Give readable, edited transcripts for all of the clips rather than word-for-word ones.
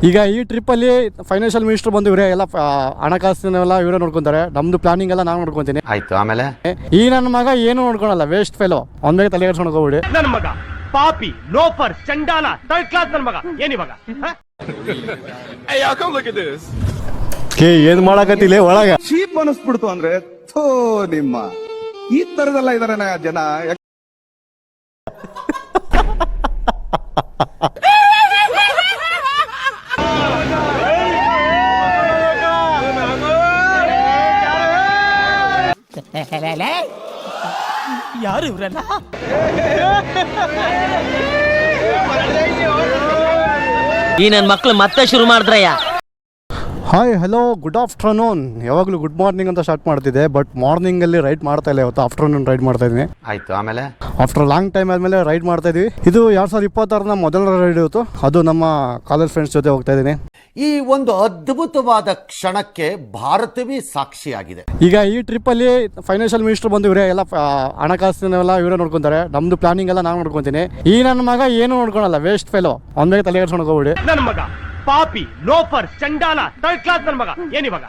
ಈಗ ಈ ಟ್ರಿಪ್ಪಲ್ಲಿ financial minister ಬಂದು ಇವರೇ ಎಲ್ಲ ಹಣಕಾಸಿನೆಲ್ಲ ಇವರೇ ನೋಡ್ಕೊಂತಾರೆ. ನಮ್ದು ಪ್ಲಾನಿಂಗ್ ಎಲ್ಲ ನಾನು ನೋಡ್ಕೊಂತೀನಿ. ಆಯ್ತು, ಆಮೇಲೆ ಈ ನನ್ನ ಮಗ ಏನು ನೋಡ್ಕೊಳಲ್ಲ, ವೇಸ್ಟ್ ಫೆಲೋ. ಒಂದ್ ಬೇಗ ತಲೆ ಕೆಡ್ಸ್ಕೊಂಡು ಹೋಗ್ಬಿಡಿ. ನನ್ನ ಮಗ ಪಾಪಿ, ಲೋಫರ್, ಚಂಡಾಲ, ಥರ್ಡ್ ಕ್ಲಾಸ್ ನನ್ನ ಮಗ. ಏನಿವಾಗ ಏನ್ ಮಾಡಕತ್ತಿಲ್ಲ ಒಳಗ ಚೀಪ್ ಅನಿಸ್ಬಿಡ್ತು ಅಂದ್ರೆ ಥೋ ನಿಮ್ಮ ಈ ತರದೆಲ್ಲ ಇದಾರೆ ಜನ. ಯಾರು ಇವ್ರಲ್ಲ? ಈ ನನ್ನ ಮಕ್ಳು ಮತ್ತೆ ಶುರು ಮಾಡಿದ್ರಯ್ಯ. Hi, hello, good afternoon. ಯಾವಾಗಲೂ ಗುಡ್ ಮಾರ್ನಿಂಗ್ ಅಂತ ಸ್ಟಾರ್ಟ್ ಮಾಡ್ತಿದ್ದೆ, ಬಟ್ ಮಾರ್ನಿಂಗಲ್ಲಿ ರೈಡ್ ಮಾಡ್ತಾ ಇಲ್ಲ. ಇವತ್ತು ಆಫ್ಟರ್ನೂನ್ ರೈಡ್ ಮಾಡ್ತಾ ಇದ್ದೀನಿ. ಆಯ್ತು, ಆಮೇಲೆ ಆಫ್ಟರ್ ಲಾಂಗ್ ಟೈಮ್ ಆದಮೇಲೆ ರೈಡ್ ಮಾಡ್ತಾ ಇದ್ವಿ. ಇದು 2026ರ ಮೊದಲ ರೈಡ್ ಇವತ್ತು. ಅದು ನಮ್ಮ ಕಾಲೇಜ್ ಫ್ರೆಂಡ್ಸ್ ಜೊತೆ ಹೋಗ್ತಾ ಇದ್ದೀನಿ. ಈ ಒಂದು ಅದ್ಭುತವಾದ ಕ್ಷಣಕ್ಕೆ ಭಾರತವೇ ಸಾಕ್ಷಿಯಾಗಿದೆ. ಈಗ ಈ ಟ್ರಿಪ್ಪಲ್ಲಿ ಫೈನಾನ್ಷಿಯಲ್ ಮಿನಿಸ್ಟರ್ ಬಂದು ಇವರೇ ಎಲ್ಲ ಹಣಕಾಸಿನೆಲ್ಲ ಇವರೇ ನೋಡ್ಕೊಂತಾರೆ. ನಮ್ದು ಪ್ಲಾನಿಂಗ್ ಎಲ್ಲ ನಾನು ನೋಡ್ಕೊಂತೀನಿ. ಈ ನನ್ನ ಮಗ ಏನು ನೋಡ್ಕೊಳಲ್ಲ, ವೇಸ್ಟ್ ಫೆಲೋ. ಒಂದ್ ಬೇಗ ತಲೆ ಕೆಡ್ಸ್ಕೊಂಡು ಹೋಗ್ಬಿಡಿ. ನನ್ನ ಮಗ ಪಾಪಿ, ಲೋಫರ್, ಚಂಡಾಲ, ಥರ್ಡ್ ಕ್ಲಾಸ್ ನನ್ನ ಮಗ. ಏನಿವಾಗ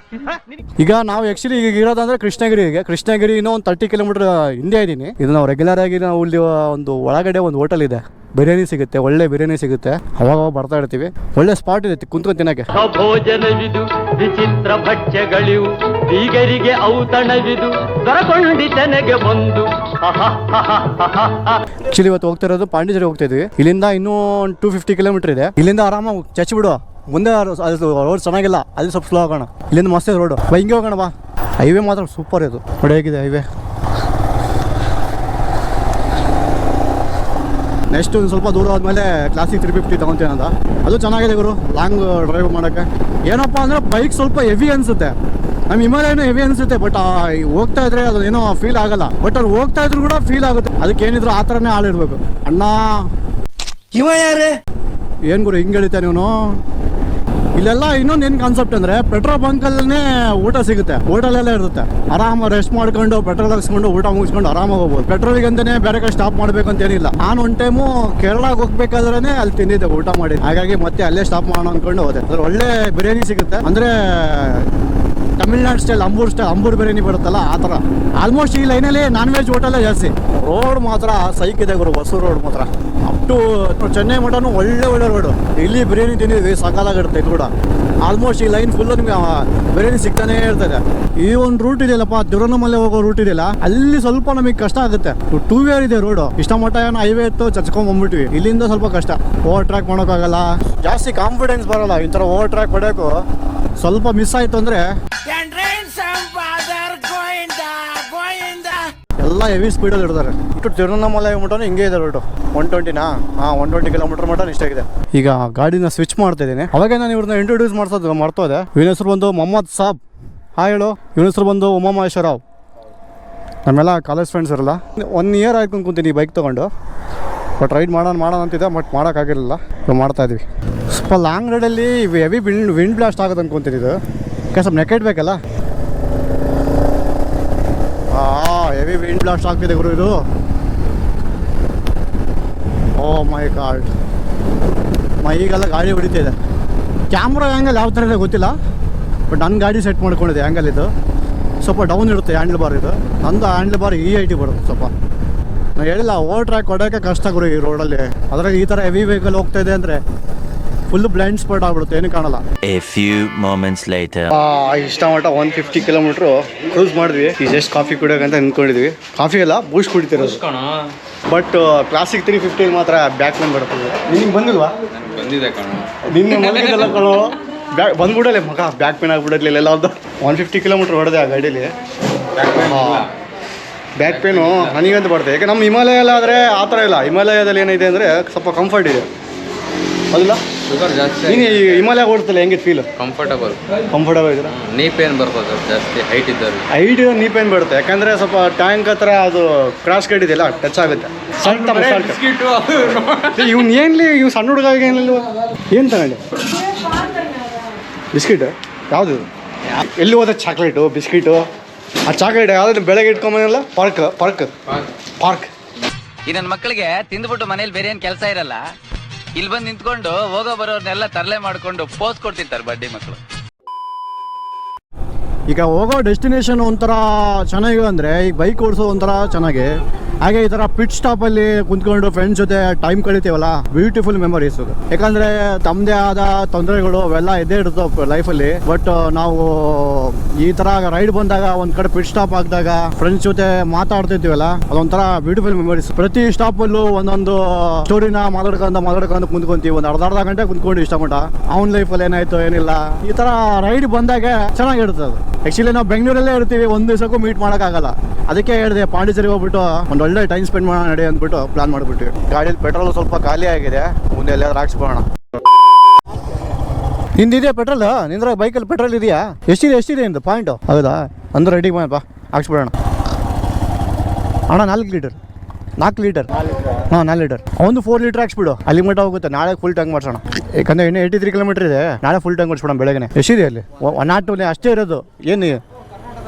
ಈಗ ನಾವು ಆಕ್ಚುಲಿ ಈಗ ಇರೋದಂದ್ರೆ ಕೃಷ್ಣಗಿರಿ ಇನ್ನೂ ಒಂದು 30 ಕಿಲೋಮೀಟರ್ ಹಿಂದೆ ಇದ್ದೀನಿ. ಇದು ನಾವು ರೆಗ್ಯುಲರ್ ಆಗಿ ನಾವು ಇಲ್ಲಿ ಒಂದು ಒಳಗಡೆ ಒಂದು ಹೋಟೆಲ್ ಇದೆ, ಬಿರಿಯಾನಿ ಸಿಗುತ್ತೆ, ಒಳ್ಳೆ ಬಿರಿಯಾನಿ ಸಿಗುತ್ತೆ. ಅವಾಗ ಬರ್ತಾ ಇರ್ತೀವಿ. ಒಳ್ಳೆ ಸ್ಪಾಟ್ ಇದೆ ಕುಂತ್ಕೊಂಡು ತಿನ್ನಕ್ಕೆ. ಭೋಜನವಿದು ವಿಚಿತ್ರ ಭಕ್ಷ್ಯಗಳಿವು, ಬೀಗರಿಗೆ ಔತಣವಿದು ದೊರಕೊಂಡಿತನೆಗೆ ಬಂದು. ಆಕ್ಚುಲಿ ಇವತ್ತು ಹೋಗ್ತಾ ಇರೋದು ಪಾಂಡಿಚೇರಿ ಹೋಗ್ತಾ ಇದ್ವಿ. ಇಲ್ಲಿಂದ ಇನ್ನೂ 250 ಕಿಲೋಮೀಟರ್ ಇದೆ. ಇಲ್ಲಿಂದ ಆರಾಮಾಗಿ ಚಚ್ಚಿ ಬಿಡು. ಮುಂದೆ ರೋಡ್ ಚೆನ್ನಾಗಿಲ್ಲ, ಅಲ್ಲಿ ಸ್ವಲ್ಪ ಸ್ಲೋ ಆಗೋಣ. ಇಲ್ಲಿಂದ ಮಸ್ತ್ ಇದೆ ರೋಡು, ಹಿಂಗೆ ಹೋಗೋಣ ಬಾ. ಹೈವೇ ಮಾತ್ರ ಸೂಪರ್ ಇದು, ನೋಡಿ ಹೇಗಿದೆ ಹೈವೇ. ನೆಕ್ಸ್ಟ್ ಒಂದು ಸ್ವಲ್ಪ ದೂರ ಆದಮೇಲೆ ಕ್ಲಾಸಿಕ್ 350 ತೊಗೊತೀನಿ ಅಂತ. ಅದು ಚೆನ್ನಾಗಿದೆ ಗುರು, ಲಾಂಗ್ ಡ್ರೈವ್ ಮಾಡೋಕ್ಕೆ. ಏನಪ್ಪ ಅಂದರೆ ಬೈಕ್ ಸ್ವಲ್ಪ ಹೆವಿ ಅನಿಸುತ್ತೆ. ನಮ್ಮ ಹಿಮಾಲಯನೂ ಹೆವಿ ಅನಿಸುತ್ತೆ, ಬಟ್ ಹೋಗ್ತಾ ಇದ್ರೆ ಅದು ಏನೋ ಫೀಲ್ ಆಗಲ್ಲ. ಬಟ್ ಅವ್ರು ಹೋಗ್ತಾ ಇದ್ರು ಕೂಡ ಫೀಲ್ ಆಗುತ್ತೆ. ಅದಕ್ಕೆ ಏನಿದ್ರು ಆ ಥರನೇ ಆಳಿರ್ಬೇಕು. ಅಣ್ಣ ಇವ ಯಾರೇ? ಏನು ಗುರು ಹಿಂಗೆ ಹೇಳ್ತಾ ನೀನು? ಇಲ್ಲೆಲ್ಲ ಇನ್ನೊಂದು ಏನು ಕಾನ್ಸೆಪ್ಟ್ ಅಂದರೆ ಪೆಟ್ರೋಲ್ ಬಂಕಲ್ಲೇ ಊಟ ಸಿಗುತ್ತೆ, ಹೋಟೆಲೆಲ್ಲ ಇರುತ್ತೆ. ಆರಾಮ ರೆಸ್ಟ್ ಮಾಡ್ಕೊಂಡು ಪೆಟ್ರೋಲ್ ಹಾಕ್ಸ್ಕೊಂಡು ಊಟ ಮುಗಿಸ್ಕೊಂಡು ಆರಾಮಾಗಿ ಹೋಗ್ಬೋದು. ಪೆಟ್ರೋಲಿಗೆ ಅಂತಾನೆ ಬೇರೆ ಕಡೆ ಸ್ಟಾಪ್ ಮಾಡಬೇಕು ಅಂತ ಏನಿಲ್ಲ. ನಾನು ಒಂದು ಟೈಮು ಕೇರಳಕ್ಕೆ ಹೋಗ್ಬೇಕಾದ್ರೆ ಅಲ್ಲಿ ತಿಂದಿದ್ದೆ, ಊಟ ಮಾಡಿ. ಹಾಗಾಗಿ ಮತ್ತೆ ಅಲ್ಲೇ ಸ್ಟಾಪ್ ಮಾಡೋಣ ಅಂದ್ಕೊಂಡು ಹೋದೆ. ಅದ್ರ ಒಳ್ಳೆ ಬಿರಿಯಾನಿ ಸಿಗುತ್ತೆ. ಅಂದರೆ ತಮಿಳ್ನಾಡು ಸ್ಟೈಲ್, ಅಂಬೂರ್ ಬಿರಿಯಾನಿ ಬರುತ್ತಲ್ಲ ಆ ಥರ. ಆಲ್ಮೋಸ್ಟ್ ಈ ಲೈನಲ್ಲಿ ನಾನ್ ವೆಜ್ ಹೋಟೆಲ್ಲೇ ಜಾಸ್ತಿ. ರೋಡ್ ಮಾತ್ರ ಸೈಕ್ ಇದೆ ಗುರು, ಹೊಸೂರು ರೋಡ್ ಮಾತ್ರ. ಅಪ್ ಟು ಚೆನ್ನೈ ಮಟನು ಒಳ್ಳೆ ರೋಡು. ಇಲ್ಲಿ ಬಿರಿಯಾನಿ ತಿಂದಿದ್ವಿ, ಸಕಾಲಾಗಿರುತ್ತೆ ಇದು ಕೂಡ. ಆಲ್ಮೋಸ್ಟ್ ಈ ಲೈನ್ ಫುಲ್ಲು ನಿಮಗೆ ಬಿರಿಯಾನಿ ಸಿಗ್ತಾನೆ ಇರ್ತದೆ. ಈ ಒಂದು ರೂಟ್ ಇದೆಯಲ್ಲಪ್ಪ, ತಿರುವಣ್ಣಾಮಲೈ ಹೋಗೋ ರೂಟ್ ಇದೆಯಲ್ಲ, ಅಲ್ಲಿ ಸ್ವಲ್ಪ ನಮಗೆ ಕಷ್ಟ ಆಗುತ್ತೆ. 2 ವೇ ಇದೆ ರೋಡು. ಇಷ್ಟ ಮಟ್ಟ ಏನೋ ಹೈವೇ ಇತ್ತು, ಚಚ್ಕೊಂಡ್ ಬಂದ್ಬಿಟ್ವಿ. ಇಲ್ಲಿಂದ ಸ್ವಲ್ಪ ಕಷ್ಟ, ಓವರ್ ಟ್ರ್ಯಾಕ್ ಮಾಡೋಕ್ಕಾಗಲ್ಲ. ಜಾಸ್ತಿ ಕಾನ್ಫಿಡೆನ್ಸ್ ಬರೋಲ್ಲ ಈ ಥರ ಓವರ್ ಟ್ರ್ಯಾಕ್ ಹೊಡೆಯೋಕ್ಕೂ. ಸ್ವಲ್ಪ ಮಿಸ್ ಆಯಿತು ಅಂದರೆ ಎಲ್ಲ ಹೆವಿ ಸ್ಪೀಡಲ್ಲಿ ಇರ್ತಾರೆ. ಇಟ್ಟು ತಿರುವಣ್ಣಾಮಲೈ ಮಟನು ಹಿಂಗೆ ಇದೆ ರೋಡು. 120ನಾ? 120 ಕಿಲೋಮೀಟರ್ ಮಟನ್ ಇಷ್ಟಾಗಿದೆ. ಈಗ ಗಾಡಿನ ಸ್ವಿಚ್ ಮಾಡ್ತಾ ಇದ್ದೀನಿ. ಅವಾಗ ನಾನು ಇವ್ರನ್ನ ಇಂಟ್ರೊಡ್ಯೂಸ್ ಮಾಡ್ತೋದೆ. ಇವನ ಹೆಸರು ಬಂದು ಮೊಹಮ್ಮದ್ ಸಾಬ್. ಹೇಳು. ಇವನ ಹೆಸರು ಬಂದು ಉಮಾಮಹೇಶ್ವರರಾವ್. ನಮ್ಮೆಲ್ಲ ಕಾಲೇಜ್ ಫ್ರೆಂಡ್ಸ್ ಇರಲ್ಲ. 1 ಇಯರ್ ಆಯ್ತು ಅನ್ಕೊಂತೀನಿ ಬೈಕ್ ತೊಗೊಂಡು. ಬಟ್ ರೈಡ್ ಮಾಡೋಣ ಅಂತಿದ್ದೆ, ಬಟ್ ಮಾಡೋಕ್ಕಾಗಿರಲಿಲ್ಲ. ಮಾಡ್ತಾ ಇದ್ವಿ. ಸ್ವಲ್ಪ ಲಾಂಗ್ ರೈಡಲ್ಲಿ ಹೆವಿ ವಿಂಡ್ ಬ್ಲಾಸ್ಟ್ ಆಗುತ್ತೆ ಅನ್ಕೊಂತೀನಿ. ಇದು ಸ್ವಲ್ಪ ನೆಕ್ ಇಡಬೇಕಲ್ಲ. ಹೆವಿ ವಿಂಡ್ ಬ್ಲಾಸ್ಟ್ ಆಗ್ತಿದೆ ಗುರು ಇದು. ಓ ಮೈ ಗಾಡ್, ಈಗೆಲ್ಲ ಗಾಡಿ ಹೊಡಿತಿದೆ. ಕ್ಯಾಮ್ರಾ ಆ್ಯಂಗಲ್ ಯಾವ ಥರ ಇದೆ ಗೊತ್ತಿಲ್ಲ, ಬಟ್ ನನ್ನ ಗಾಡಿ ಸೆಟ್ ಮಾಡ್ಕೊಂಡಿದೆ ಆ್ಯಂಗಲ್. ಇದು ಸ್ವಲ್ಪ ಡೌನ್ ಇರುತ್ತೆ ಹ್ಯಾಂಡಲ್ ಬಾರ್. ಇದು ನಂದು ಹ್ಯಾಂಡಲ್ ಬಾರ್ EIT ಬರುತ್ತೆ ಸ್ವಲ್ಪ. ನಾನು ಹೇಳಿಲ್ಲ, ಓವರ್ ಟ್ರ್ಯಾಕ್ ಹೊಡೆಯೋಕ್ಕೆ ಕಷ್ಟ ಗುರು ಈ ರೋಡಲ್ಲಿ. ಅದ್ರಾಗ ಈ ಥರ ಹೆವಿ ವೆಹಿಕಲ್ ಹೋಗ್ತಾ ಇದೆ ಅಂದರೆ ಫುಲ್ ಬ್ಲೈಂಡ್ ಸ್ಪಾಟ್ ಆಗ್ಬಿಡುತ್ತೆ, ಏನು ಕಾಣಲ್ಲ. A few moments later. ಇಷ್ಟ ಮಟ್ಟ 150 ಕಿಲೋಮೀಟ್ರು ಕ್ರೂಸ್ ಮಾಡಿದ್ವಿ. ಈ ಜಸ್ಟ್ ಕಾಫಿ ಕುಡಿಯೋಕಂತ ನಿಂತ್ಕೊಂಡಿದ್ವಿ. ಕಾಫಿ ಎಲ್ಲ ಬೂಸ್ಟ್ ಕುಡಿತಿರೋದು. ಬಟ್ ಕ್ಲಾಸಿಕ್ 350 ಮಾತ್ರ ಬ್ಯಾಕ್ ಪೇನ್ ಬರ್ತದೆ. ನಿನಗೆ ಬಂದಿಲ್ವಾ? ಬಂದಿದೆ ಕಣ. ನಿನ್ನೆ ಮಲಗಿದೆಲ್ಲ ಕಣೋ, ಬಂದ್ಬಿಡಲ್ಲ ಮಗ, ಬ್ಯಾಕ್ ಪೇನ್ ಆಗ್ಬಿಡಲಿಲ್ಲ ಎಲ್ಲ. 150 ಕಿಲೋಮೀಟ್ರ್ ಹೊಡೆದೆ ಆ ಗಾಡೀಲಿ. ಬ್ಯಾಕ್ ಪೇನು ನನಗಂತ ಬರ್ತದೆ. ಯಾಕೆ ನಮ್ಮ ಹಿಮಾಲಯ ಎಲ್ಲ ಆದರೆ ಆ ಥರ ಇಲ್ಲ. ಹಿಮಾಲಯದಲ್ಲಿ ಏನಿದೆ ಅಂದರೆ ಸ್ವಲ್ಪ ಕಂಫರ್ಟ್ ಇದೆ, ಅದಿಲ್ಲ? ಶುಗರ್ ಜಾಸ್ತಿ. ನೀನು ಹಿಮಾಲಯ ಓಡ್ತಲ್ಲ, ಹೆಂಗೆ ಫೀಲ್? ಕಂಫರ್ಟಬಲ್ ಇದ್ರೆ ನೀ ಪೇನ್ ಬರ್ತದೆ ಜಾಸ್ತಿ ಹೈಟ್ ಇದ್ದರು. ಹೈಟ್ ನೀ ಪೇನ್ ಬರುತ್ತೆ, ಯಾಕಂದರೆ ಸ್ವಲ್ಪ ಟ್ಯಾಂಕ್ ಹತ್ರ ಅದು ಕ್ರಾಶ್ ಕಟ್ ಇದೆಯಲ್ಲ, ಟಚ್ ಆಗುತ್ತೆ. ಇವ್ನು ಏನ್ಲಿ, ಇವ್ ಸಣ್ಣ ಹುಡುಗ ಏನಿಲ್ಲ. ಏನು ತಗೊಂಡೆ ಬಿಸ್ಕಿಟ್? ಯಾವುದು? ಎಲ್ಲಿ ಹೋದ ಚಾಕ್ಲೇಟು, ಬಿಸ್ಕಿಟು? ಆ ಚಾಕ್ಲೇಟ್ ಯಾವ್ದು ಬೆಳಗ್ಗೆ ಇಟ್ಕೊಂಬಲ್ಲ? ಪಾರ್ಕ್ ಈ ನನ್ನ ಮಕ್ಕಳಿಗೆ ತಿಂದ್ಬಿಟ್ಟು ಮನೇಲಿ ಬೇರೆ ಏನು ಕೆಲಸ ಇರಲ್ಲ, ಇಲ್ಲಿ ಬಂದು ನಿಂತ್ಕೊಂಡು ಹೋಗೋ ಬರೋರ್ನೆಲ್ಲ ತರಲೆ ಮಾಡ್ಕೊಂಡು ಪೋಸ್ ಕೊಡ್ತಿರ್ತಾರೆ ಬಡ್ಡಿ ಮಕ್ಕಳು. ಈಗ ಹೋಗೋ ಡೆಸ್ಟಿನೇಷನ್ ಒಂಥರ ಚೆನ್ನಾಗಿ ಅಂದರೆ ಈಗ ಬೈಕ್ ಓಡಿಸೋದು ಒಂಥರ ಚೆನ್ನಾಗಿ, ಹಾಗೆ ಈ ಥರ ಪಿಟ್ ಸ್ಟಾಪಲ್ಲಿ ಕುಂತ್ಕೊಂಡು ಫ್ರೆಂಡ್ಸ್ ಜೊತೆ ಟೈಮ್ ಕಳಿತೀವಲ್ಲ, ಬ್ಯೂಟಿಫುಲ್ ಮೆಮೊರೀಸ್ ಅದು. ಯಾಕಂದರೆ ತಮ್ಮದೇ ಆದ ತೊಂದರೆಗಳು ಅವೆಲ್ಲ ಇದ್ದೇ ಇರ್ತವೆ ಲೈಫಲ್ಲಿ. ಬಟ್ ನಾವು ಈ ಥರ ರೈಡ್ ಬಂದಾಗ ಒಂದು ಕಡೆ ಪಿಟ್ ಸ್ಟಾಪ್ ಆಗಿದಾಗ ಫ್ರೆಂಡ್ಸ್ ಜೊತೆ ಮಾತಾಡ್ತಿರ್ತೀವಲ್ಲ, ಅದೊಂಥರ ಬ್ಯೂಟಿಫುಲ್ ಮೆಮೊರೀಸ್. ಪ್ರತಿ ಸ್ಟಾಪಲ್ಲೂ ಒಂದೊಂದು ಸ್ಟೋರಿನ ಮಾತಾಡ್ಕೊಂಡು ಕುಂತ್ಕೊಂತೀವಿ, ಒಂದು ಅರ್ಧ ಗಂಟೆ ಕುಂತ್ಕೊಂಡು ಇಷ್ಟಪಟ್ಟ ಅವ್ನ ಲೈಫಲ್ಲಿ ಏನಾಯ್ತು ಏನಿಲ್ಲ. ಈ ಥರ ರೈಡ್ ಬಂದಾಗ ಚೆನ್ನಾಗಿರ್ತದೆ ಅದು. ಆ್ಯಕ್ಚುಲಿ ನಾವು ಬೆಂಗಳೂರಲ್ಲೇ ಇರ್ತೀವಿ, ಒಂದು ದಿವಸಕ್ಕೂ ಮೀಟ್ ಮಾಡೋಕ್ಕಾಗಲ್ಲ. ಅದಕ್ಕೆ ಹೇಳಿದೆ ಪಾಂಡಿಚೇರಿಗೆ ಹೋಗ್ಬಿಟ್ಟು ಒಂದು ಒಳ್ಳೆ ಟೈಮ್ ಸ್ಪೆಂಡ್ ಮಾಡೋಣ ನಡಿ ಅಂದ್ಬಿಟ್ಟು ಪ್ಲಾನ್ ಮಾಡಿಬಿಟ್ವಿ. ಗಾಡಿಯಲ್ಲಿ ಪೆಟ್ರೋಲ್ ಸ್ವಲ್ಪ ಖಾಲಿ ಆಗಿದೆ, ಮುಂದೆ ಎಲ್ಲಾದ್ರೂ ಹಾಕ್ಸ್ಕೊಳ್ಳೋಣ. ನಿಂದಿದೆಯಾ ಪೆಟ್ರೋಲ್? ನಿಂದ್ರ ಬೈಕಲ್ಲಿ ಪೆಟ್ರೋಲ್ ಇದೆಯಾ? ಎಷ್ಟಿದೆ ಇಂದು ಪಾಯಿಂಟು? ಹೌದಾ? ಅಂದ್ರೆ ರೆಡಿ ಮಾಡಪ್ಪ, ಹಾಕ್ಸ್ಬಿಡೋಣ ಅಣ್ಣ. 4 ಲೀಟರ್ ಹಾಂ 4 ಲೀಟರ್. ಒಂದು 4 ಲೀಟರ್ ಹಾಕ್ಸ್ಬಿಡು, ಅಲ್ಲಿ ಮಟ್ಟ ಹೋಗುತ್ತೆ. ನಾಳೆ ಫುಲ್ ಟ್ಯಾಂಕ್ ಮಾಡ್ಸೋಣ, ಯಾಕಂದರೆ ಇನ್ನೂ 83 ಕಿಲೋಮೀಟರ್ ಇದೆ. ನಾಳೆ ಫುಲ್ ಟ್ಯಾಂಕ್ ಮಾಡಿಸ್ಬಿಡೋಣ ಬೆಳಗ್ಗೆ. ಎಷ್ಟಿದೆ ಅಲ್ಲಿ? 102 ಅಷ್ಟೇ ಇರೋದು. ಏನು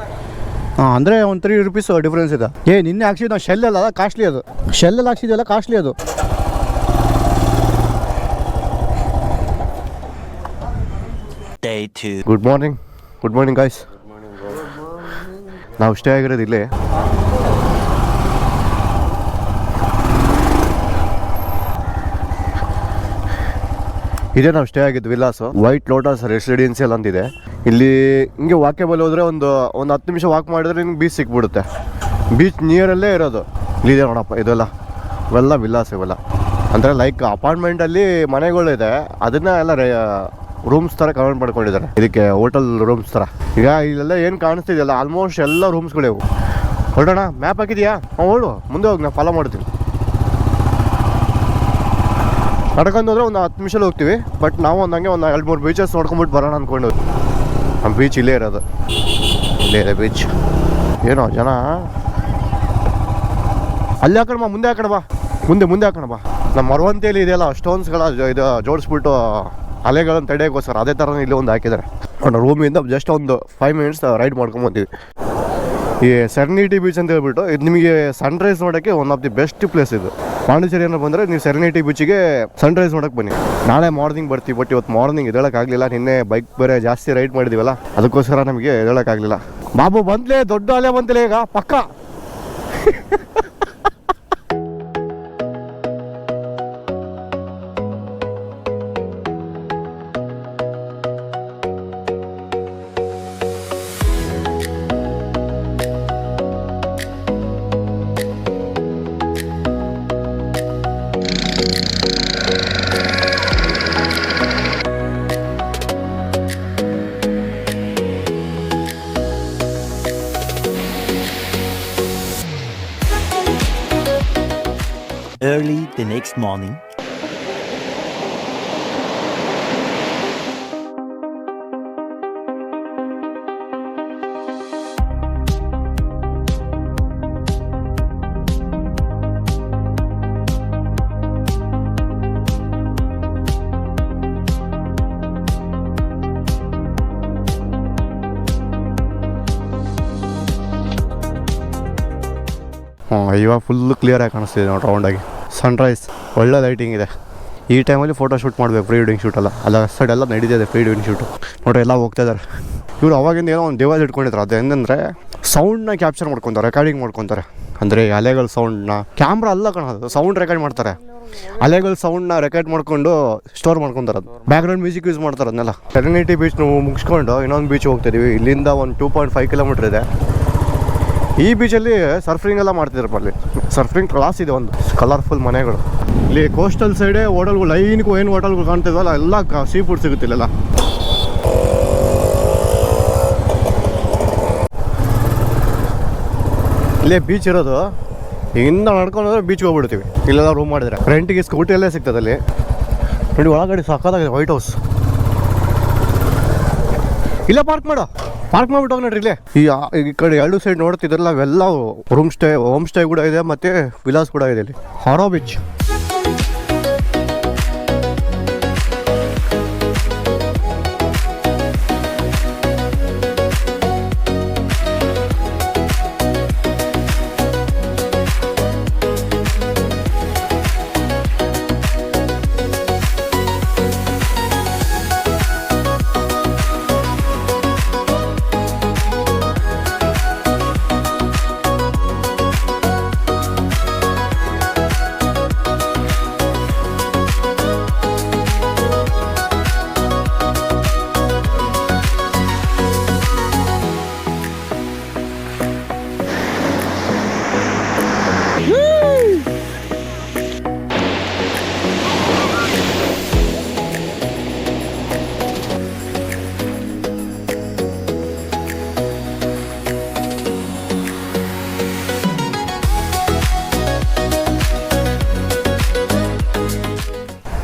ಹಾಂ, ಅಂದರೆ ಒಂದು 3 ರೂಪೀಸ್ ಡಿಫ್ರೆನ್ಸ್ ಇದೆ. ನಿನ್ನೆ ಹಾಕ್ಸಿದ್ದು ನಾವು ಶೆಲ್ಲಲ್ಲ, ಕಾಸ್ಟ್ಲಿ ಅದು. ಶೆಲ್ಲಲ್ಲಿ ಹಾಕ್ಸಿದ್ವಲ್ಲ, ಕಾಸ್ಟ್ಲಿ ಅದು. Day 2. Good morning guys. ನಾವು ಸ್ಟೇ ಆಗಿರೋದು ಇಲ್ಲೇ. ಇದೇ ನಾವು ಸ್ಟೇ ಆಗಿದ್ದು ವಿಲಾಸು, ವೈಟ್ ಲೋಟಸ್ ರೆಸಿಡೆನ್ಸಿಯಲ್ ಅಂತಿದೆ. ಇಲ್ಲಿ ಹಿಂಗೆ ವಾಕೇಬಲ್ ಹೋದರೆ ಒಂದು 10 ನಿಮಿಷ ವಾಕ್ ಮಾಡಿದ್ರೆ ನಿಮ್ಗೆ ಬೀಚ್ ಸಿಕ್ಬಿಡುತ್ತೆ. ಬೀಚ್ ನಿಯರಲ್ಲೇ ಇರೋದು. ಇಲ್ಲಿದೆ ನೋಡಪ್ಪ, ಇವೆಲ್ಲ ವಿಲಾಸ್. ಇವೆಲ್ಲ ಅಂದರೆ ಲೈಕ್ ಅಪಾರ್ಟ್ಮೆಂಟಲ್ಲಿ ಮನೆಗಳಿದೆ, ಅದನ್ನ ಎಲ್ಲ ರೂಮ್ಸ್ ಥರ ಕನ್ವರ್ಟ್ ಮಾಡ್ಕೊಂಡಿದ್ದಾರೆ. ಇದಕ್ಕೆ ಹೋಟೆಲ್ ರೂಮ್ಸ್ ಥರ. ಈಗ ಇಲ್ಲೆಲ್ಲ ಏನು ಕಾಣಿಸ್ತಿದೆಯಲ್ಲ, ಆಲ್ಮೋಸ್ಟ್ ಎಲ್ಲ ರೂಮ್ಸ್ಗಳಿವು. ಹೊರಡೋಣ, ಮ್ಯಾಪ್ ಹಾಕಿದೆಯಾ? ಹೊರಡು, ಮುಂದೆ ಹೋಗಿ ನಾನು ಫಾಲೋ ಮಾಡ್ತೀನಿ. ನಡ್ಕೊಂಡು ಹೋದ್ರೆ ಒಂದು 10 ನಿಮಿಷ ಹೋಗ್ತೀವಿ. ಬಟ್ ನಾವು ಒಂದು 2-3 ಬೀಚಸ್ ನೋಡ್ಕೊಂಬಿಟ್ಟು ಬರೋಣ ಅಂದ್ಕೊಂಡು. ನಮ್ಮ ಬೀಚ್ ಇಲ್ಲೇ ಇರೋದು, ಇಲ್ಲೇ ಇದೆ ಬೀಚ್. ಏನೋ ಜನ ಅಲ್ಲಿ ಹಾಕೋಣ, ಮುಂದೆ ಹಾಕೋಣ ಬಾ, ಮುಂದೆ ಹಾಕೋಣ ಬಾ. ನಮ್ಮ ಮರವಂತಿಯಲ್ಲಿ ಇದೆಯಲ್ಲ ಸ್ಟೋನ್ಸ್ಗಳ ಇದು ಜೋಡಿಸ್ಬಿಟ್ಟು ಅಲೆಗಳನ್ನು ತಡೆಯೋಕ್ಕೋಸ್ಕರ, ಅದೇ ಥರ ಇಲ್ಲಿ ಒಂದು ಹಾಕಿದ್ದಾರೆ. ರೂಮಿಂದ ಜಸ್ಟ್ ಒಂದು 5 ಮಿನಿಟ್ಸ್ ರೈಡ್ ಮಾಡ್ಕೊಂಬಂತೀವಿ. ಈ ಸೆರೆನಿಟಿ ಬೀಚ್ ಅಂತ ಹೇಳ್ಬಿಟ್ಟು, ಇದು ನಿಮಗೆ ಸನ್ರೈಸ್ ನೋಡೋಕ್ಕೆ one of the best place ಇದು. ಪಾಂಡಿಚೇರಿ ಏನೋ ಬಂದರೆ ನೀವು ಸೆರೆನಿಟಿ ಬೀಚಿಗೆ ಸನ್ರೈಸ್ ನೋಡೋಕ್ಕೆ ಬನ್ನಿ. ನಾಳೆ ಮಾರ್ನಿಂಗ್ ಬರ್ತೀವಿ, ಬಟ್ ಇವತ್ತು ಮಾರ್ನಿಂಗ್ ಎದ್ದೇಳೋಕ್ಕಾಗಲಿಲ್ಲ. ನಿನ್ನೆ ಬೈಕ್ ಬೇರೆ ಜಾಸ್ತಿ ರೈಡ್ ಮಾಡಿದ್ದೀವಲ್ಲ, ಅದಕ್ಕೋಸ್ಕರ ನಮಗೆ ಎದ್ದೇಳೋಕ್ಕಾಗಲಿಲ್ಲ. ಬಾಬು ಬಂತಲೇ, ದೊಡ್ಡ ಅಲೆ ಬಂತಲೇ ಈಗ ಪಕ್ಕ. Early the next morning. ಇವಾಗ ಫುಲ್ಲು ಕ್ಲಿಯರಾಗಿ ಕಾಣಿಸ್ತಿದೆ ನೋಡಿ ರೌಂಡಾಗಿ. ಸನ್ರೈಸ್ ಒಳ್ಳೆ ಲೈಟಿಂಗ್ ಇದೆ. ಈ ಟೈಮಲ್ಲಿ ಫೋಟೋ ಶೂಟ್ ಮಾಡಬೇಕು, ಪ್ರೀ ವೆಡ್ಡಿಂಗ್ ಶೂಟ್ ಅಲ್ಲ, ಅಲ್ಲ ಸೈಡ್ ಎಲ್ಲ ನಡೀತಿದೆ ಪ್ರೀ ವೆಡ್ಡಿಂಗ್ ಶೂಟು. ನೋಡ್ರಿ ಎಲ್ಲ ಹೋಗ್ತಾ ಇದ್ದಾರೆ. ಇವರು ಅವಾಗಿಂದ ಏನೋ ಒಂದು ಡಿವೈಸ್ ಇಟ್ಕೊಂಡಿದ್ರು. ಅದು ಏನಂದರೆ ಸೌಂಡ್ನ ಕ್ಯಾಪ್ಚರ್ ಮಾಡ್ಕೊತಾರೆ, ರೆಕಾರ್ಡಿಂಗ್ ಮಾಡ್ಕೊತಾರೆ. ಅಂದರೆ ಅಲೆಗಳ ಸೌಂಡ್ನ, ಕ್ಯಾಮ್ರಾ ಅಲ್ಲ ಕಾಣೋದು, ಸೌಂಡ್ ರೆಕಾರ್ಡ್ ಮಾಡ್ತಾರೆ. ಅಲೆಗಳ ಸೌಂಡ್ನ ರೆಕಾರ್ಡ್ ಮಾಡ್ಕೊಂಡು ಸ್ಟೋರ್ ಮಾಡ್ಕೊತಾರೆ. ಅದು ಬ್ಯಾಕ್ಗ್ರೌಂಡ್ ಮ್ಯೂಸಿಕ್ ಯೂಸ್ ಮಾಡ್ತಾರೆ ಅದನ್ನೆಲ್ಲ. ಸೆರೆನಿಟಿ ಬೀಚ್ ನಾವು ಮುಗಿಸ್ಕೊಂಡು ಇನ್ನೊಂದು ಬೀಚ್ ಹೋಗ್ತಿದ್ದೀವಿ. ಇಲ್ಲಿಂದ ಒಂದು 2.5 ಕಿಲೋಮೀಟ್ರ್ ಇದೆ. ಈ ಬೀಚಲ್ಲಿ ಸರ್ಫಿಂಗ್ ಎಲ್ಲ ಮಾಡ್ತಿದ್ರಪ್ಪ. ಅಲ್ಲಿ ಸರ್ಫಿಂಗ್ ಕ್ಲಾಸ್ ಇದೆ, ಒಂದು ಕಲರ್ಫುಲ್ ಮನೆಗಳು. ಇಲ್ಲಿ ಕೋಸ್ಟಲ್ ಸೈಡೇ ಹೋಟೆಲ್ಗಳು, ಲೈನ್ಗೂ ಏನು ಹೋಟೆಲ್ಗಳು ಕಾಣ್ತಿದ್ವಲ್ಲ, ಎಲ್ಲ ಸೀ ಫುಡ್ ಸಿಗುತ್ತಿಲ್ಲ. ಇಲ್ಲೇ ಬೀಚ್ ಇರೋದು. ಇಲ್ಲಿಂದ ನಡ್ಕೊಂಡು ಹೋದ್ರೆ ಬೀಚ್ಗೆ ಹೋಗ್ಬಿಡ್ತೀವಿ. ಇಲ್ಲೆಲ್ಲ ರೂಮ್ ಮಾಡಿದ್ರೆ ರೆಂಟಿಗೆ ಸ್ಕೂಟಿಯಲ್ಲೇ ಸಿಗ್ತದೆ ಅಲ್ಲಿ. ನೋಡಿ ಒಳಗಡೆ ಸಕ್ಕತ್ತಾಗಿದೆ ವೈಟ್ ಹೌಸ್. ಇಲ್ಲ ಪಾರ್ಕ್ ಮಾಡಿಬಿಟ್ಟು ಹೋಗಿ ನೋಡ್ರಿ. ಇಲ್ಲೇ ಈ ಕಡೆ 2 ಸೈಡ್ ನೋಡ್ತಿದ್ರಲ್ಲ, ಅವೆಲ್ಲ ಹೋಮ್ ಸ್ಟೇ ಕೂಡ ಇದೆ, ಮತ್ತು ವಿಲಾಸ್ ಕೂಡ ಇದೆ. ಇಲ್ಲಿ ಹಾರೋ ಬೀಚ್.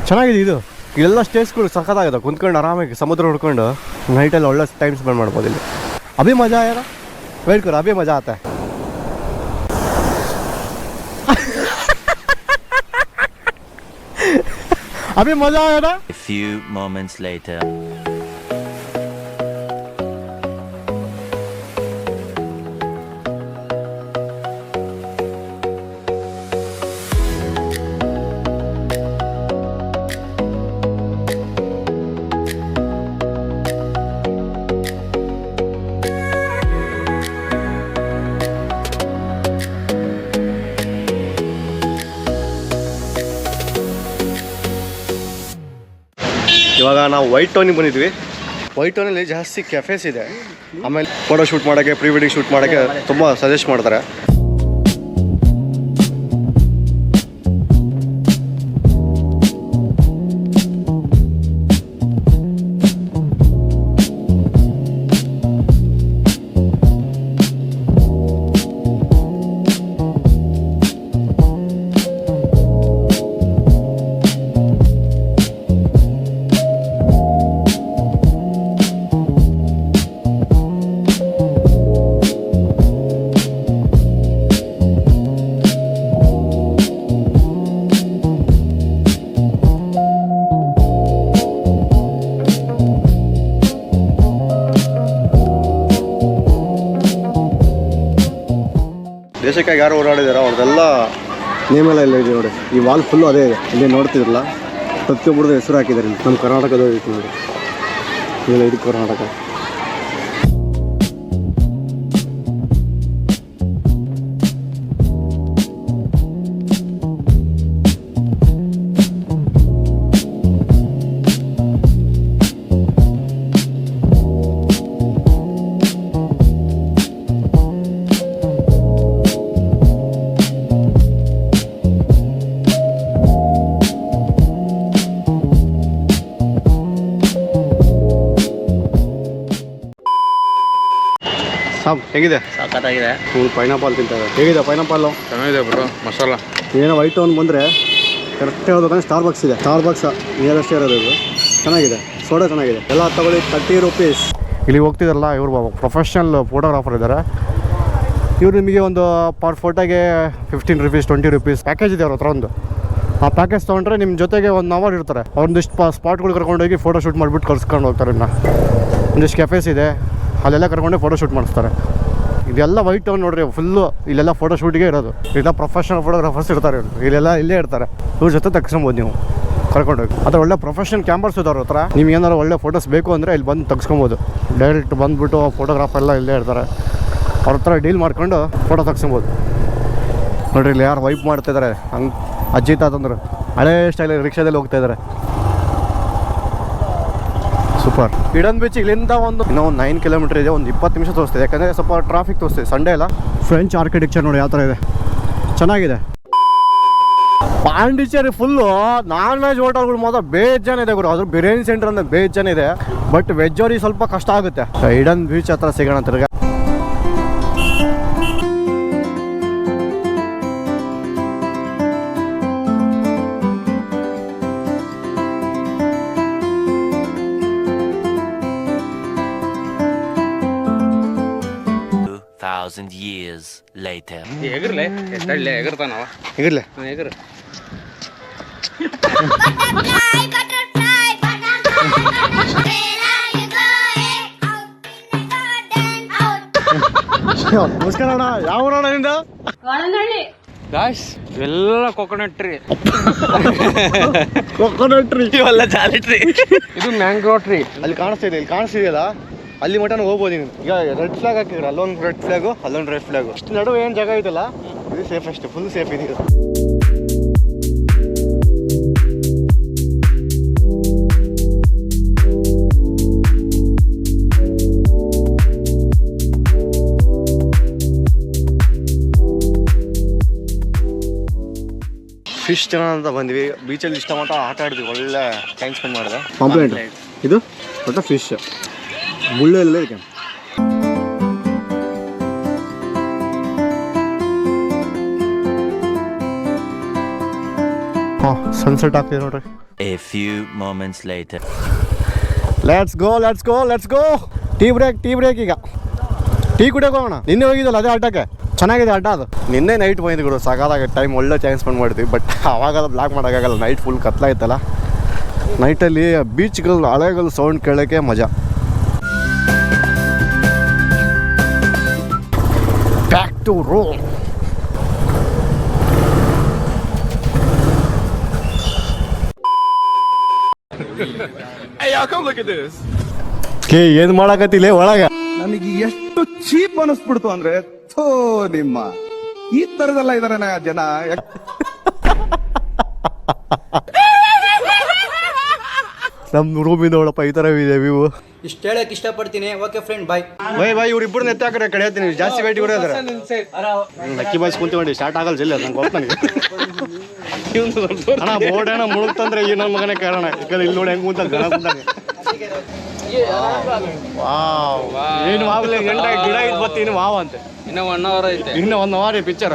ಚೆನ್ನಾಗಿದೆ ಇದು. ಇಲ್ಲೆಲ್ಲ ಸ್ಟೇಸ್ಗಳು ಸಖತ್ತಾಗಿದೆ, ಕುಂತ್ಕೊಂಡು ಆರಾಮಾಗಿ ಸಮುದ್ರ ಹುಡ್ಕೊಂಡು ನೈಟಲ್ಲಿ ಒಳ್ಳೆ ಟೈಮ್ ಸ್ಪೆಂಡ್ ಮಾಡ್ಬೋದು ಇಲ್ಲಿ. ಅಭಿ ಮಜಾ ಯಾರ ವೇಟ್ ಕರೋ, ಅಭಿ ಮಜಾ ಆತ. अभी मजा आया ना. A few moments later. ಇವಾಗ ನಾವು ವೈಟ್ ಟೌನಿಗೆ ಬಂದಿದ್ವಿ. ವೈಟ್ ಟೌನಲ್ಲಿ ಜಾಸ್ತಿ ಕೆಫೇಸ್ ಇದೆ. ಆಮೇಲೆ ಫೋಟೋ ಶೂಟ್ ಮಾಡೋಕ್ಕೆ, ಪ್ರೀ ವೆಡ್ಡಿಂಗ್ ಶೂಟ್ ಮಾಡೋಕ್ಕೆ ತುಂಬ ಸಜೆಸ್ಟ್ ಮಾಡ್ತಾರೆ. ದೇಶಕ್ಕಾಗಿ ಯಾರು ಓಡಾಡಿದಾರೋ ಅವ್ರದ್ದೆಲ್ಲ ನೇಮೆಲ್ಲ ಇಲ್ಲ ಇದೆ ನೋಡಿ. ಈ ವಾಲ್ ಫುಲ್ಲು ಅದೇ ಇದೆ. ಇಲ್ಲಿ ನೋಡ್ತಿದ್ರಲ್ಲ, ಪ್ರತಿಯೊಬ್ಬರದ್ದು ಹೆಸರು ಹಾಕಿದ್ದಾರೆ. ನಮ್ಮ ಕರ್ನಾಟಕದ ಐತಿ ನೋಡಿ, ಇಲ್ಲ ಇದು ಕರ್ನಾಟಕ. ಸಾಮ್ ಹೇಗಿದೆ? ಸಖತ್ತಾಗಿದೆ. ಪೈನಾಪಲ್ ತಿಂತಾರೆ. ಹೇಗಿದೆ ಪೈನಾಪಲ್ಲು? ಚೆನ್ನಾಗಿದೆ ಬ್ರೋ, ಮಸಾಲ. ಏನೋ ವೈಟ್ ಟೌನ್ ಬಂದರೆ ಕರೆಕ್ಟ್ ಹೇಳ್ಬೇಕಂದ್ರೆ ಸ್ಟಾರ್ಬಕ್ಸ್ ಇದೆ. ಸ್ಟಾರ್ಬಕ್ಸ್ ನಿಯರೆಸ್ಟ್ ಇರೋದು ಇದು. ಚೆನ್ನಾಗಿದೆ, ಸೋಡಾ ಚೆನ್ನಾಗಿದೆ. ಎಲ್ಲ ತಗೊಳ್ಳಿ 30 ರೂಪೀಸ್. ಇಲ್ಲಿ ಹೋಗ್ತಿದಾರಲ್ಲ, ಇವರು ಪ್ರೊಫೆಷ್ನಲ್ ಫೋಟೋಗ್ರಾಫರ್ ಇದ್ದಾರೆ. ಇವರು ನಿಮಗೆ ಒಂದು ಪರ್ ಫೋಟೋಗೆ 15 ರೂಪೀಸ್ 20 ರೂಪೀಸ್ ಪ್ಯಾಕೇಜ್ ಇದೆ ಅವ್ರ ಹತ್ರ ಒಂದು. ಆ ಪ್ಯಾಕೇಜ್ ತೊಗೊಂಡ್ರೆ ನಿಮ್ಮ ಜೊತೆಗೆ 1 ಅವರ್ ಇರ್ತಾರೆ. ಒಂದಿಷ್ಟು ಸ್ಪಾಟ್ಗಳು ಕರ್ಕೊಂಡೋಗಿ ಫೋಟೋ ಶೂಟ್ ಮಾಡಿಬಿಟ್ಟು ಕಳ್ಸ್ಕೊಂಡು ಹೋಗ್ತಾರೆ. ಇನ್ನು ಒಂದಿಷ್ಟು ಕೆಫೇಸ್ ಇದೆ, ಅಲ್ಲೆಲ್ಲ ಕರ್ಕೊಂಡೆ ಫೋಟೋ ಶೂಟ್ ಮಾಡಿಸ್ತಾರೆ. ಇದೆಲ್ಲ ವೈಟ್ ಟೌನ್ ನೋಡ್ರಿ, ಫುಲ್ಲು ಇಲ್ಲೆಲ್ಲ ಫೋಟೋ ಶೂಟಿಗೆ ಇರೋದು. ಇಲ್ಲ ಪ್ರೊಫೆಷನಲ್ ಫೋಟೋಗ್ರಾಫರ್ಸ್ ಇರ್ತಾರೆ ಇಲ್ಲೆಲ್ಲ, ಇಲ್ಲೇ ಇರ್ತಾರೆ. ಇವ್ರ ಜೊತೆ ತೆಗ್ಸ್ಕೊಬೋದು ನೀವು ಕರ್ಕೊಂಡೋಗಿ. ಅದು ಒಳ್ಳೆ ಪ್ರೊಫೆಷನಲ್ ಕ್ಯಾಮ್ರಾಸ್ ಇದ್ದಾರೆ ಅವ್ರ ಹತ್ರ. ನಿಮ್ಗೆ ಏನಾದ್ರು ಒಳ್ಳೆ ಫೋಟೋಸ್ ಬೇಕು ಅಂದರೆ ಇಲ್ಲಿ ಬಂದು ತೆಗ್ಸ್ಕೊಬೋದು. ಡೈರೆಕ್ಟ್ ಬಂದುಬಿಟ್ಟು ಫೋಟೋಗ್ರಾಫರ್ ಎಲ್ಲ ಇಲ್ಲೇ ಇರ್ತಾರೆ. ಅವ್ರ ಹತ್ರ ಡೀಲ್ ಮಾಡ್ಕೊಂಡು ಫೋಟೋ ತೆಗ್ಸ್ಕೊಬೋದು. ನೋಡ್ರಿ ಇಲ್ಲಿ ಯಾರು ವೈಪ್ ಮಾಡ್ತಿದ್ದಾರೆ, ಹಂಗೆ ಅಜ್ಜಿ ತಾತಂದ್ರು ಹಳೇ ಸ್ಟೈಲ್ ರಿಕ್ಷಾದಲ್ಲಿ ಹೋಗ್ತಾ ಇದ್ದಾರೆ. ಸೂಪರ್. ಇಡನ್ ಬೀಚ್ ಇಲ್ಲಿಂದ ಇನ್ನೂ ಒಂದು 9 ಕಿಲೋಮೀಟರ್ ಇದೆ. ಒಂದು 20 ನಿಮಿಷ ತೋರಿಸ್ತಿದೆ, ಯಾಕಂದರೆ ಸ್ವಲ್ಪ ಟ್ರಾಫಿಕ್ ತೋರಿಸ್ತಿದೆ. ಸಂಡೇ ಅಲ್ಲ. ಫ್ರೆಂಚ್ ಆರ್ಕಿಟೆಕ್ಚರ್ ನೋಡಿ ಯಾವ ಥರ ಇದೆ, ಚೆನ್ನಾಗಿದೆ. ಪಾಂಡಿಚೇರಿ ಫುಲ್ಲು ನಾನ್ ವೆಜ್ ಹೋಟೆಲ್ಗಳು ಮಾತ್ರ ಬೇಜಾನ್ ಇದೆ ಗುರು. ಅದ್ರ ಬಿರಿಯಾನಿ ಸೆಂಟರ್ ಅಂದರೆ ಬೇಜಾನ್ ಇದೆ. ಬಟ್ ವೆಜ್ ಅವ್ರಿಗೆ ಸ್ವಲ್ಪ ಕಷ್ಟ ಆಗುತ್ತೆ. ಇಡನ್ ಬೀಚ್ ಹತ್ರ ಸಿಗೋಣ ತಿರ್ಗ. Years later. ಎಗರ್ಲೆ ಎಷ್ಟಳ್ಳೆ ಎಗರ್ತಾನವ. ಹೇಗಿರ್ಲೆ ಎಗರ್. ನಮಸ್ಕಾರ ಅಣ್ಣ, ಯಾವ ಊರಣ್ಣ ನಿಂದ? ಗಾಯ್ಸ್ ಎಲ್ಲ ಕೊಕೊನಟ್ ಟ್ರೀ. ಕೊಕೊನಟ್ ಟ್ರೀ ಇವೆಲ್ಲ ಜಾಲಿ ಟ್ರೀ. ಇದು ಮ್ಯಾಂಗ್ರೋ ಟ್ರೀ. ಅಲ್ಲಿ ಕಾಣಿಸ್ತಿದೆ, ಇಲ್ಲಿ ಕಾಣಿಸ್ತಿದೆಯಲ್ಲ, ಅಲ್ಲಿ ಮಟನ್ ಹೋಗ್ಬೋದು ನೀನು. ಈಗ ರೆಡ್ ಫ್ಲಾಗ್ ಹಾಕಿದ್ರೆ ಅಲ್ಲೊಂದು ರೆಡ್ ಫ್ಲಾಗು, ಅಲ್ಲೊಂದು ರೆಡ್ ಫ್ಲಾಗು. ಇಷ್ಟು ನಡುವೆ ಏನು ಜಾಗ ಐತಲ್ಲ, ಇದು ಸೇಫೆಸ್ಟ್, ಫುಲ್ ಸೇಫ್ ಇದೆ. ಫಿಶ್ ಜನ ಅಂತ ಬಂದ್ವಿ. ಬೀಚಲ್ಲಿ ಇಷ್ಟ ಮಟ್ಟ ಆಟ ಆಡಿದ್ವಿ, ಒಳ್ಳೆ ಟೈಮ್ ಸ್ಪೆಂಡ್ ಮಾಡಿದೆ. ಪಾಂಪ್ಲೆಟ್ ಇದು ಒಟ್ಟು ಫಿಶ್ ಮುಳ್ಳು ಎಲ್ಲ ಇದಕ್ಕೆ. ಹಾಂ, ಸನ್ಸೆಟ್ ಆಗ್ತಿದೆ ನೋಡ್ರಿ. A few moments later. Let's go tea break ಈಗ ಟೀ ಕುಡಿಯೋಕೆ ಹೋಗೋಣ. ನಿನ್ನೆ ಹೋಗಿದ್ದಲ್ಲ ಅದೇ ಅಡ್ಡಕ್ಕೆ, ಚೆನ್ನಾಗಿದೆ ಅಡ್ಡ ಅದು. ನಿನ್ನೆ ನೈಟ್ ಹೋಗಿದ್ದು ಗುರು, ಸಾಕಾದಾಗ ಟೈಮ್ ಒಳ್ಳೆ ಟೈಮ್ ಸ್ಪೆಂಡ್ ಮಾಡಿದ್ವಿ. ಬಟ್ ಅವಾಗೆಲ್ಲ ಬ್ಲಾಕ್ ಮಾಡೋಕ್ಕಾಗಲ್ಲ, ನೈಟ್ ಫುಲ್ ಕತ್ಲಾಯ್ತಲ್ಲ. ನೈಟಲ್ಲಿ ಬೀಚ್ಗಳು ಅಲೆಗಳು ಸೌಂಡ್ ಕೇಳೋಕ್ಕೆ ಮಜಾ. Back to road. ಏನ್ ಮಾಡಕತ್ತಿಲ್ಲ ಒಳಗ? ನನಗೆ ಎಷ್ಟು ಚೀಪ್ ಅನಿಸ್ಬಿಡ್ತು ಅಂದ್ರೆ ಥೋ ನಿಮ್ಮ ಈ ತರದೆಲ್ಲ ಇದಾರೆ ಜನ. ನಮ್ಮ ರೂಮಿಂದ ನೋಡಪ್ಪ ಈ ತರ ಇದೆ ವ್ಯೂ. ಇಷ್ಟು ಹೇಳಕ್ ಇಷ್ಟಪಡ್ತೀನಿ. Okay friend, bye. ಬೈ ಇವ್ರಿಬ್ಬರು ಎತ್ತಾಕಡೆ ಕಳೆಯತ್ತೀನಿ. ಜಾಸ್ತಿ ವೇಟ್ ಇವ್ರೆ ಲಕ್ಕಿ ಬಾಯ್ಸ್ ಕುಂತ್ಕೊಂಡು ಸ್ಟಾರ್ಟ್ ಆಗಲ್ಲ ಜಿಲ್ಲ ನಂಗೆ ಗೊತ್ತ. ನನಗೆ ಅಣ್ಣ ಬೋರ್ಡ್ ಏನೋ ಮುಳುಗ್ತಂದ್ರೆ ಈ ನನ್ನ ಮಗನೇ ಕಾರಣ. ಯಾಕಂದ್ರೆ ಇಲ್ಲಿ ನೋಡಿ ಹೆಂಗ್ ಕುಂತ ಗಣ ಕುಂತಾಗ ಏನು ಮಾವಲಿ ಗಂಡ ಗಿಡ ಇದ್ ಬತ್ತಿ ಇನ್ನು ಮಾವ ಅಂತೆ. ಇನ್ನೂ 1 hour ಐತೆ. ಇನ್ನು 1 hour ಪಿಕ್ಚರ್.